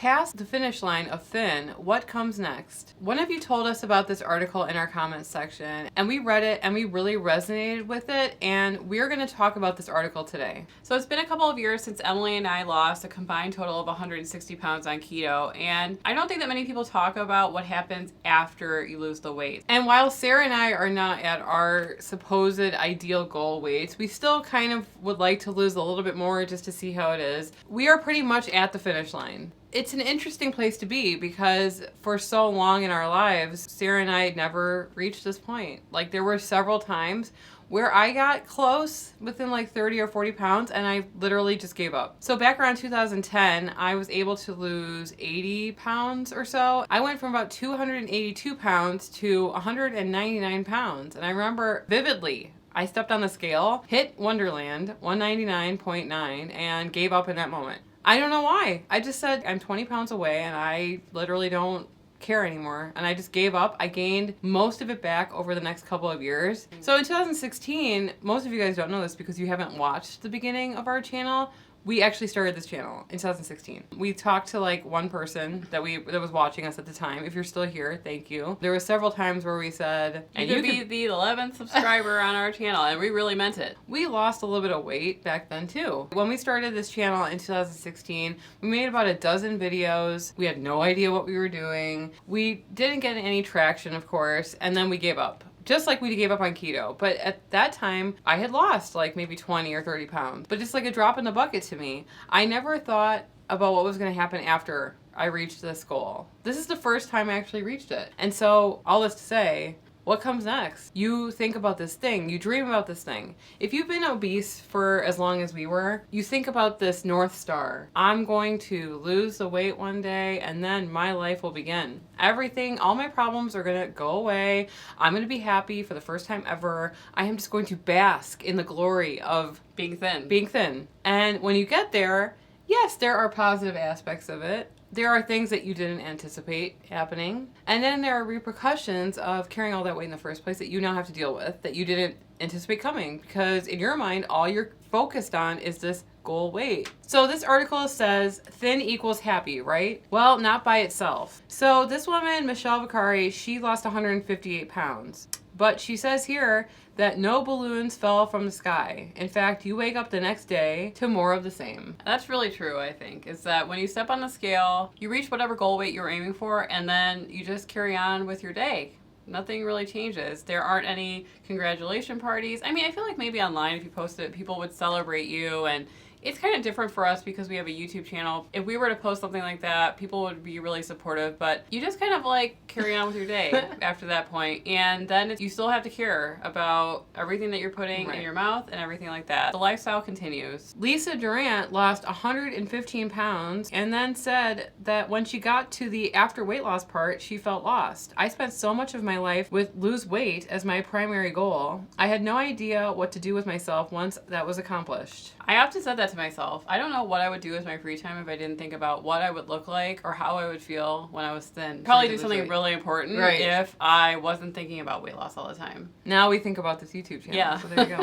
past the finish line of thin, what comes next? One of you told us about this article in our comments section, and we read it and we really resonated with it, and we're going to talk about this article today. So it's been a couple of years since Emily and I lost a combined total of 160 pounds on keto, and I don't think that many people talk about what happens after you lose the weight. And while Sarah and I are not at our supposed ideal goal weights, we still kind of would like to lose a little bit more just to see how it is. We are pretty much at the finish line. It's an interesting place to be because for so long in our lives, Sarah and I never reached this point. Like, there were several times where I got close within like 30 or 40 pounds and I literally just gave up. So back around 2010, I was able to lose 80 pounds or so. I went from about 282 pounds to 199 pounds. And I remember vividly, I stepped on the scale, hit Wonderland, 199.9, and gave up in that moment. I don't know why. I just said, I'm 20 pounds away and I literally don't care anymore. And I just gave up. I gained most of it back over the next couple of years. So in 2016, most of you guys don't know this because you haven't watched the beginning of our channel. We actually started this channel in 2016. We talked to like one person that was watching us at the time. If you're still here, thank you. There were several times where we said, and you could be the 11th subscriber on our channel, and we really meant it. We lost a little bit of weight back then too. When we started this channel in 2016, we made about a dozen videos. We had no idea what we were doing. We didn't get any traction, of course, and then we gave up. Just like we gave up on keto. But at that time, I had lost like maybe 20 or 30 pounds. But just like a drop in the bucket to me. I never thought about what was going to happen after I reached this goal. This is the first time I actually reached it. And so, all this to say, what comes next? You think about this thing. You dream about this thing. If you've been obese for as long as we were, you think about this North Star. I'm going to lose the weight one day and then my life will begin. Everything, all my problems are going to go away. I'm going to be happy for the first time ever. I am just going to bask in the glory of being thin. And when you get there, yes, there are positive aspects of it. There are things that you didn't anticipate happening. And then there are repercussions of carrying all that weight in the first place that you now have to deal with that you didn't anticipate coming. Because in your mind, all you're focused on is this goal weight. So this article says thin equals happy, right? Well, not by itself. So this woman, Michelle Vicari, she lost 158 pounds. But she says here that no balloons fell from the sky. In fact, you wake up the next day to more of the same. That's really true, I think, is that when you step on the scale, you reach whatever goal weight you're aiming for, and then you just carry on with your day. Nothing really changes. There aren't any congratulation parties. I mean, I feel like maybe online, if you post it, people would celebrate you, and it's kind of different for us because we have a YouTube channel. If we were to post something like that, people would be really supportive, but you just kind of like carry on with your day after that point. And then you still have to care about everything that you're putting in your mouth and everything like that. The lifestyle continues. Lisa Durant lost 115 pounds and then said that when she got to the after weight loss part, she felt lost. I spent so much of my life with lose weight as my primary goal. I had no idea what to do with myself once that was accomplished. I often said that to myself. I don't know what I would do with my free time if I didn't think about what I would look like or how I would feel when I was thin. Probably do something really important if I wasn't thinking about weight loss all the time. Now we think about this YouTube channel. Yeah. So there you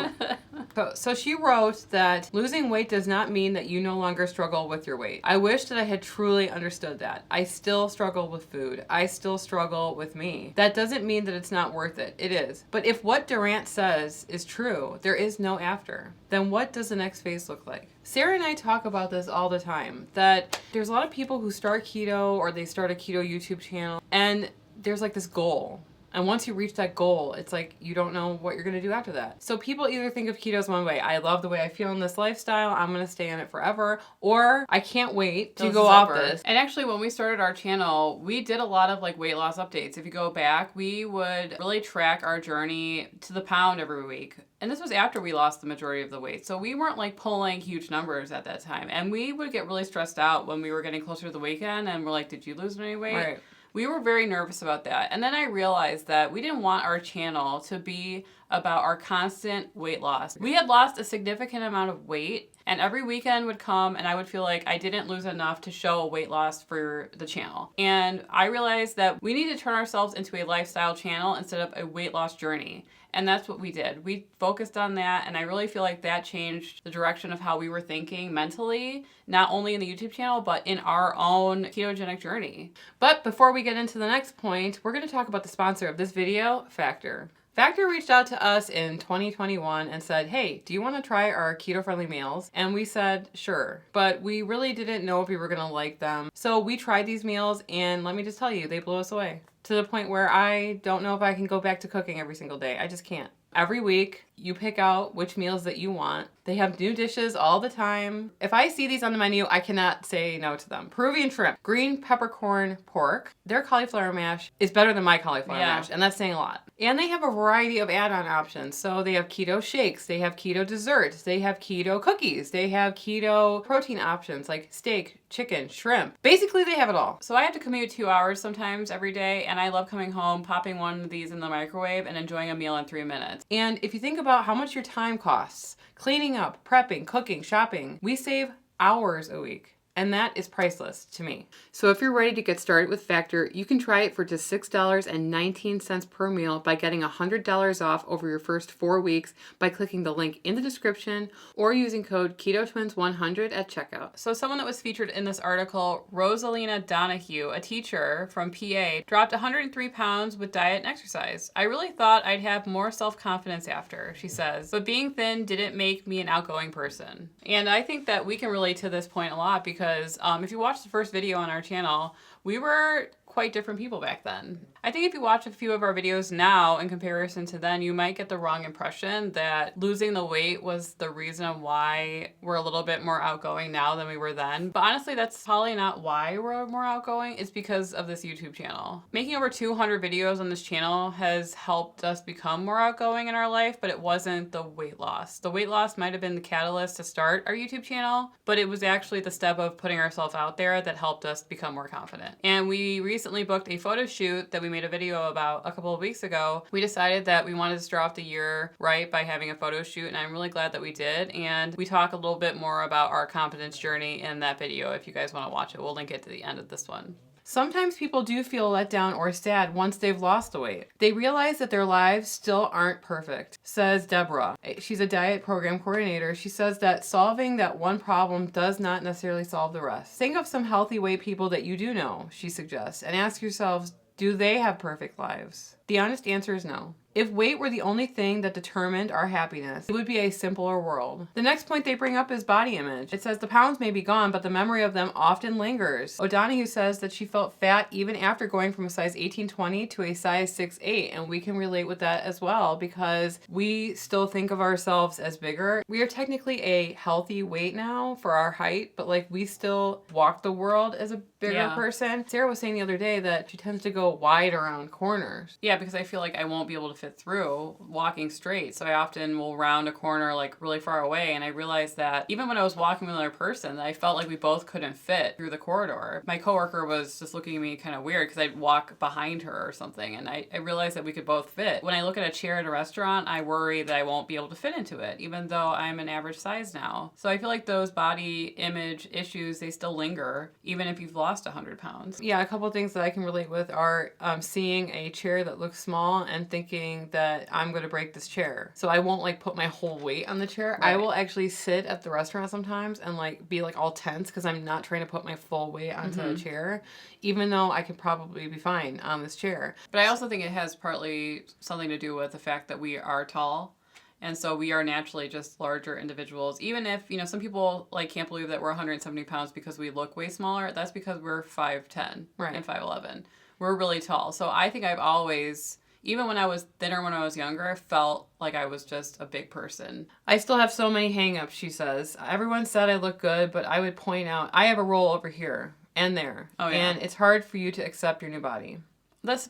go. So she wrote that losing weight does not mean that you no longer struggle with your weight. I wish that I had truly understood that. I still struggle with food. I still struggle with me. That doesn't mean that it's not worth it. It is. But if what Durant says is true, there is no after. Then what does the next phase look like? Sarah and I talk about this all the time, that there's a lot of people who start keto or they start a keto YouTube channel and there's like this goal. And once you reach that goal, it's like you don't know what you're going to do after that. So people either think of keto as one way. I love the way I feel in this lifestyle. I'm going to stay in it forever. Or I can't wait to go off this. And actually, when we started our channel, we did a lot of like weight loss updates. If you go back, we would really track our journey to the pound every week. And this was after we lost the majority of the weight. So we weren't like pulling huge numbers at that time. And we would get really stressed out when we were getting closer to the weekend and we're like, did you lose any weight? Right. We were very nervous about that. And then I realized that we didn't want our channel to be about our constant weight loss. We had lost a significant amount of weight, and every weekend would come and I would feel like I didn't lose enough to show a weight loss for the channel. And I realized that we need to turn ourselves into a lifestyle channel instead of a weight loss journey. And that's what we did. We focused on that, and I really feel like that changed the direction of how we were thinking mentally, not only in the YouTube channel, but in our own ketogenic journey. But before we get into the next point, we're going to talk about the sponsor of this video, Factor. Factor reached out to us in 2021 and said, hey, do you want to try our keto-friendly meals? And we said, sure. But we really didn't know if we were going to like them. So we tried these meals, and let me just tell you, they blew us away. To the point where I don't know if I can go back to cooking every single day. I just can't. Every week, you pick out which meals that you want. They have new dishes all the time. If I see these on the menu, I cannot say no to them. Peruvian shrimp, green peppercorn pork. Their cauliflower mash is better than my cauliflower mash, and that's saying a lot. And they have a variety of add-on options. So they have keto shakes, they have keto desserts, they have keto cookies, they have keto protein options like steak, chicken, shrimp. Basically, they have it all. So I have to commute 2 hours sometimes every day, and I love coming home, popping one of these in the microwave, and enjoying a meal in 3 minutes. And if you think about how much your time costs, cleaning up, prepping, cooking, shopping, we save hours a week. And that is priceless to me. So if you're ready to get started with Factor, you can try it for just $6.19 per meal by getting $100 off over your first 4 weeks by clicking the link in the description or using code ketotwins100 at checkout. So someone that was featured in this article, Rosalina Donahue, a teacher from PA, dropped 103 pounds with diet and exercise. I really thought I'd have more self-confidence after, she says, but being thin didn't make me an outgoing person. And I think that we can relate to this point a lot because if you watch the first video on our channel, we were quite different people back then. I think if you watch a few of our videos now in comparison to then, you might get the wrong impression that losing the weight was the reason why we're a little bit more outgoing now than we were then. But honestly, that's probably not why we're more outgoing. It's because of this YouTube channel. Making over 200 videos on this channel has helped us become more outgoing in our life, but it wasn't the weight loss. The weight loss might have been the catalyst to start our YouTube channel, but it was actually the step of putting ourselves out there that helped us become more confident. And we recently booked a photo shoot that we made a video about a couple of weeks ago. We decided that we wanted to start off the year right by having a photo shoot, and I'm really glad that we did. And we talk a little bit more about our confidence journey in that video if you guys want to watch it. We'll link it to the end of this one. Sometimes people do feel let down or sad once they've lost the weight. They realize that their lives still aren't perfect, says Deborah. She's a diet program coordinator. She says that solving that one problem does not necessarily solve the rest. Think of some healthy weight people that you do know, she suggests, and ask yourselves, do they have perfect lives? The honest answer is no. If weight were the only thing that determined our happiness, it would be a simpler world. The next point they bring up is body image. It says the pounds may be gone, but the memory of them often lingers. O'Donoghue says that she felt fat even after going from a size 18-20 to a size 6'8", and we can relate with that as well because we still think of ourselves as bigger. We are technically a healthy weight now for our height, but like we still walk the world as a bigger person. Sarah was saying the other day that she tends to go wide around corners. Yeah, because I feel like I won't be able to fit through walking straight. So I often will round a corner like really far away. And I realized that even when I was walking with another person, I felt like we both couldn't fit through the corridor. My coworker was just looking at me kind of weird because I'd walk behind her or something. And I realized that we could both fit. When I look at a chair at a restaurant, I worry that I won't be able to fit into it, even though I'm an average size now. So I feel like those body image issues, they still linger, even if you've lost 100 pounds. Yeah, a couple of things that I can relate with are seeing a chair that looks small and thinking that I'm going to break this chair. So I won't like put my whole weight on the chair. Right. I will actually sit at the restaurant sometimes and like be like all tense because I'm not trying to put my full weight onto the chair, even though I could probably be fine on this chair. But I also think it has partly something to do with the fact that we are tall. And so we are naturally just larger individuals. Even if, you know, some people like can't believe that we're 170 pounds because we look way smaller. That's because we're 5'10" and 5'11". We're really tall. So I think I've always, even when I was thinner when I was younger, I felt like I was just a big person. I still have so many hang-ups, she says. Everyone said I look good, but I would point out, I have a roll over here and there. Oh, yeah. And it's hard for you to accept your new body.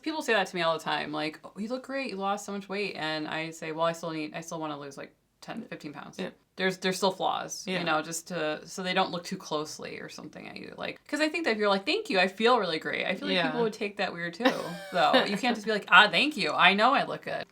People say that to me all the time. Like, oh, you look great. You lost so much weight. And I say, well, I still want to lose like 10, 15 pounds. Yeah. There's still flaws, you know, so they don't look too closely or something at you. Like, because I think that if you're like, thank you, I feel really great. I feel like people would take that weird too, though. You can't just be like, thank you. I know I look good.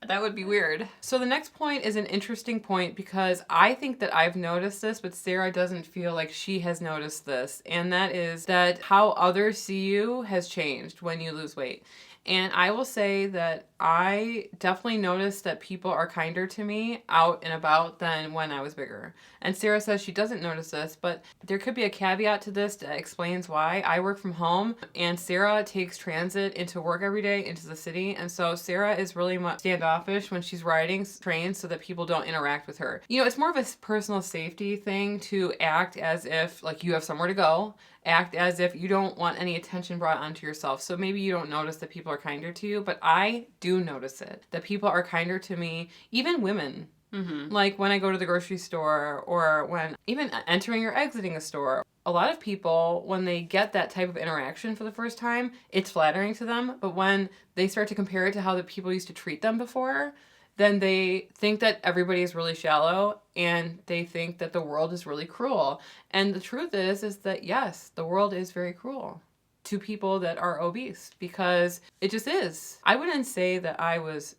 That would be weird. So the next point is an interesting point because I think that I've noticed this, but Sarah doesn't feel like she has noticed this. And that is that how others see you has changed when you lose weight. And I will say that I definitely noticed that people are kinder to me out and about than when I was bigger. And Sarah says she doesn't notice this, but there could be a caveat to this that explains why. I work from home, and Sarah takes transit into work every day into the city. And so Sarah is really much standoffish when she's riding trains so that people don't interact with her. You know, it's more of a personal safety thing to act as if like you have somewhere to go. Act as if you don't want any attention brought onto yourself. So maybe you don't notice that people are kinder to you, but I do notice it. That people are kinder to me, even women. Mm-hmm. Like when I go to the grocery store or when even entering or exiting a store. A lot of people, when they get that type of interaction for the first time, it's flattering to them. But when they start to compare it to how the people used to treat them before, then they think that everybody is really shallow and they think that the world is really cruel. And the truth is that yes, the world is very cruel to people that are obese because it just is. I wouldn't say that I was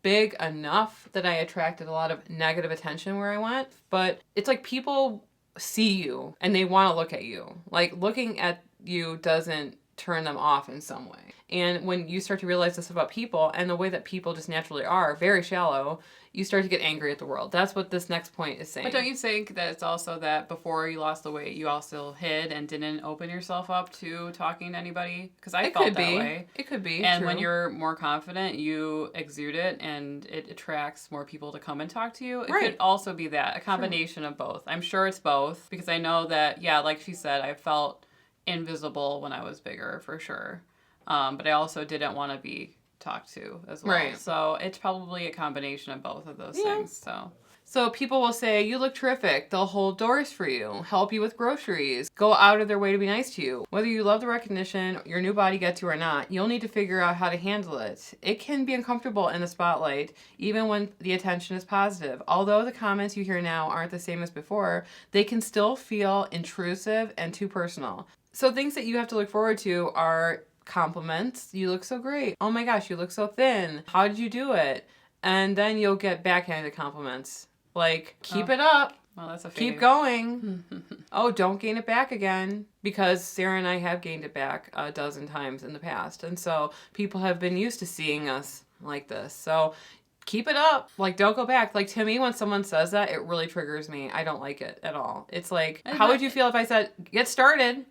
big enough that I attracted a lot of negative attention where I went, but it's like people see you and they want to look at you. Like looking at you doesn't turn them off in some way. And when you start to realize this about people and the way that people just naturally are, very shallow, you start to get angry at the world. That's what this next point is saying. But don't you think that it's also that before you lost the weight, you also hid and didn't open yourself up to talking to anybody? Because I felt that way. It could be. And true. when you're more confident, you exude it and it attracts more people to come and talk to you. It could also be that, a combination of both. I'm sure it's both because I know that, yeah, like she said, I felt invisible when I was bigger for sure. But I also didn't want to be talked to as well. Right. So it's probably a combination of both of those things. So people will say, you look terrific. They'll hold doors for you, help you with groceries, go out of their way to be nice to you. Whether you love the recognition your new body gets you or not, you'll need to figure out how to handle it. It can be uncomfortable in the spotlight, even when the attention is positive. Although the comments you hear now aren't the same as before, they can still feel intrusive and too personal. So things that you have to look forward to are compliments. You look so great. Oh my gosh, you look so thin. How did you do it? And then you'll get backhanded compliments. Like, keep it up. Well, that's a fave. Keep going. Oh, don't gain it back again. Because Sarah and I have gained it back a dozen times in the past. And so people have been used to seeing us like this. So keep it up. Like, don't go back. Like, to me, when someone says that, it really triggers me. I don't like it at all. It's like, how would you feel if I said, get started?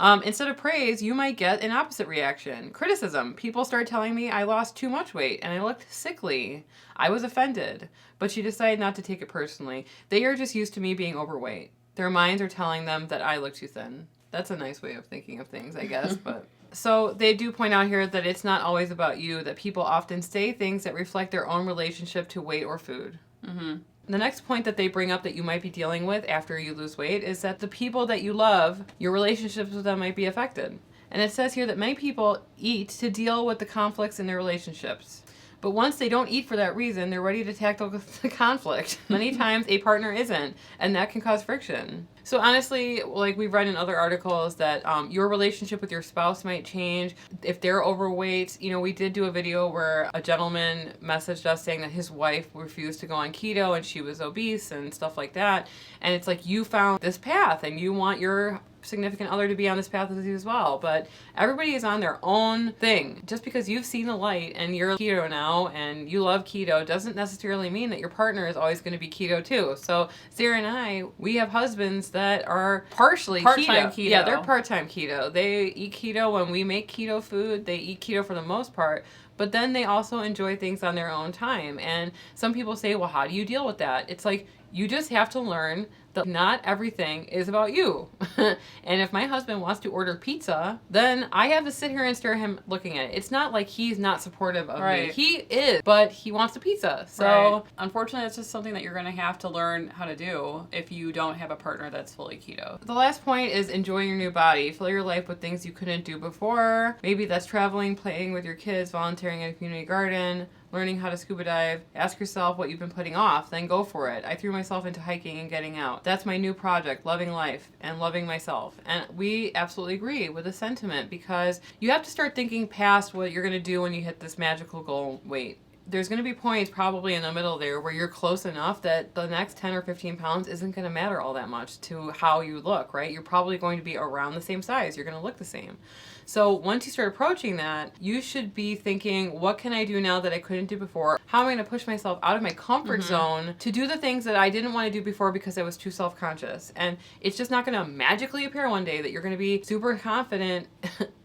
Instead of praise, you might get an opposite reaction. Criticism. People start telling me I lost too much weight and I looked sickly. I was offended, but she decided not to take it personally. They are just used to me being overweight. Their minds are telling them that I look too thin. That's a nice way of thinking of things, I guess, but... So they do point out here that it's not always about you, that people often say things that reflect their own relationship to weight or food. Mm-hmm. The next point that they bring up that you might be dealing with after you lose weight is that the people that you love, your relationships with them might be affected. And it says here that many people eat to deal with the conflicts in their relationships. But once they don't eat for that reason, they're ready to tackle the conflict. Many times a partner isn't, and that can cause friction. So honestly, like we've read in other articles that your relationship with your spouse might change if they're overweight. You know, we did do a video where a gentleman messaged us saying that his wife refused to go on keto and she was obese and stuff like that. And it's like you found this path and you want your significant other to be on this path with you as well, but everybody is on their own thing. Just because you've seen the light and you're keto now and you love keto doesn't necessarily mean that your partner is always going to be keto too. So Sarah and I, we have husbands that are partially part-time keto. Yeah, they're part-time keto. They eat keto when we make keto food. They eat keto for the most part, but then they also enjoy things on their own time. And some people say, well, how do you deal with that? It's like, you just have to learn that not everything is about you. And if my husband wants to order pizza, then I have to sit here and stare at him looking at it. It's not like he's not supportive of me. He is, but he wants the pizza. So unfortunately, it's just something that you're going to have to learn how to do if you don't have a partner that's fully keto. The last point is enjoying your new body. Fill your life with things you couldn't do before. Maybe that's traveling, playing with your kids, volunteering at a community garden, learning how to scuba dive. Ask yourself what you've been putting off, then go for it. I threw myself into hiking and getting out. That's my new project, loving life and loving myself. And we absolutely agree with the sentiment because you have to start thinking past what you're going to do when you hit this magical goal weight. there's going to be points probably in the middle there where you're close enough that the next 10 or 15 pounds isn't going to matter all that much to how you look, right? You're probably going to be around the same size. You're going to look the same. So once you start approaching that, you should be thinking, what can I do now that I couldn't do before? How am I going to push myself out of my comfort zone to do the things that I didn't want to do before because I was too self-conscious? And it's just not going to magically appear one day that you're going to be super confident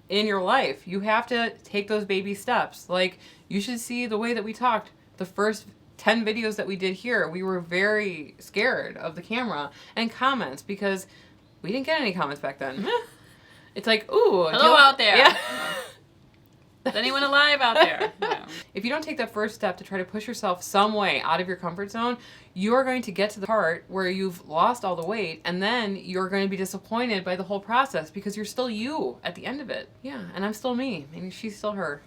in your life. You have to take those baby steps. Like, you should see the way that we talked. The first 10 videos that we did here, we were very scared of the camera and comments because we didn't get any comments back then. It's like, ooh. Hello out there. Yeah. Is anyone alive out there? No. If you don't take that first step to try to push yourself some way out of your comfort zone, you're going to get to the part where you've lost all the weight, and then you're going to be disappointed by the whole process because you're still you at the end of it. Yeah, and I'm still me, and she's still her.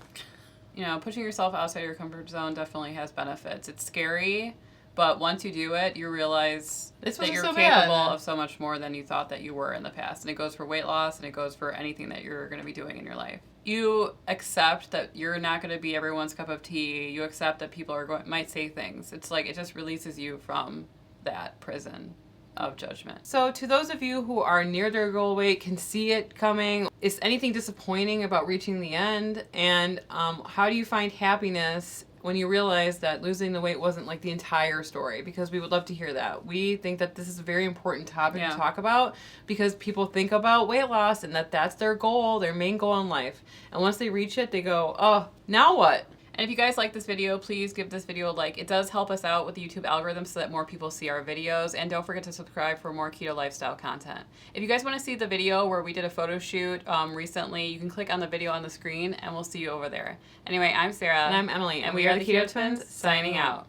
You know, pushing yourself outside your comfort zone definitely has benefits. It's scary, but once you do it, you realize that you're so capable bad. of so much more than you thought that you were in the past. And it goes for weight loss, and it goes for anything that you're going to be doing in your life. You accept that you're not going to be everyone's cup of tea. You accept that people might say things. It's like it just releases you from that prison of judgment. So to those of you who are near their goal weight, can see it coming, is anything disappointing about reaching the end? And how do you find happiness when you realize that losing the weight wasn't like the entire story? Because we would love to hear that. We think that this is a very important topic to talk about because people think about weight loss and that's their goal, their main goal in life. And once they reach it, they go, oh, now what? And if you guys like this video, please give this video a like. It does help us out with the YouTube algorithm so that more people see our videos. And don't forget to subscribe for more keto lifestyle content. If you guys want to see the video where we did a photo shoot recently, you can click on the video on the screen and we'll see you over there. Anyway, I'm Sarah. And I'm Emily. And we are the Keto Twins, signing out.